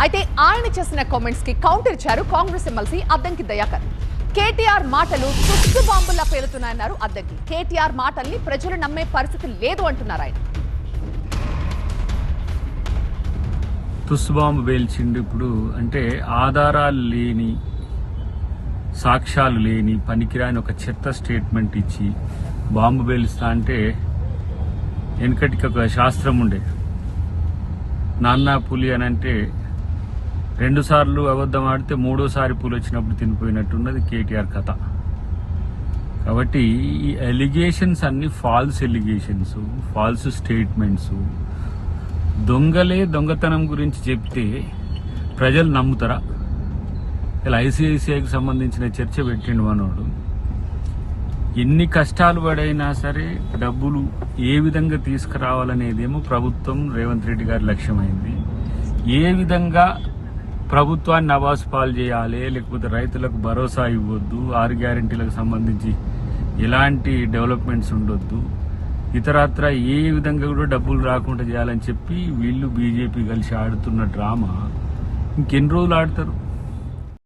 అయితే ఆయన చేసిన కామెంట్స్ కి కౌంటర్ ఇచ్చారు కాంగ్రెస్ ఎమ్మెల్సీ అద్దంకి దయాకర్. కేటీఆర్ మాటలు తుస్సు బాంబుల్లా పేలుతున్నాయన్నారు అద్దంకి. కేటీఆర్ మాటల్ని ప్రజలు నమ్మే పరిస్థితి లేదు అంటున్నారు ఆయన. తుస్సు బాంబు పేల్చిండు. ఇప్పుడు అంటే ఆధారాలు లేని, సాక్ష్యాలు లేని, పనికిరాని ఒక చెత్త స్టేట్మెంట్ ఇచ్చి బాంబు పేలుస్తా అంటే వెనకటికి ఒక శాస్త్రం ఉండే, నాన్న పులి అని అంటే 2 సార్లు అబద్ధం ఆడితే 3వసారి పులి వచ్చినప్పుడు తినిపోయినట్టున్నది కేటీఆర్ కథ. కాబట్టి ఈ ఎలిగేషన్స్ అన్ని ఫాల్స్ ఎలిగేషన్స్, ఫాల్స్ స్టేట్మెంట్స్. దొంగలే దొంగతనం గురించి చెప్తే ప్రజలు నమ్ముతారా? ఇలా ఐసిఐసిఐకి సంబంధించిన చర్చ పెట్టిండు మనోడు. ఎన్ని కష్టాలు పడైనా సరే డబ్బులు ఏ విధంగా తీసుకురావాలనేదేమో ప్రభుత్వం రేవంత్ రెడ్డి గారి లక్ష్యమైంది. ఏ విధంగా ప్రభుత్వాన్ని నవాసు పాలు చేయాలి, లేకపోతే రైతులకు భరోసా ఇవ్వద్దు, 6 గ్యారెంటీలకు సంబంధించి ఎలాంటి డెవలప్మెంట్స్ ఉండొద్దు, ఇతరత్ర ఏ విధంగా కూడా డబ్బులు రాకుండా చేయాలని చెప్పి వీళ్ళు బీజేపీ కలిసి ఆడుతున్న డ్రామా ఇంకెన్ని రోజులు ఆడతారు?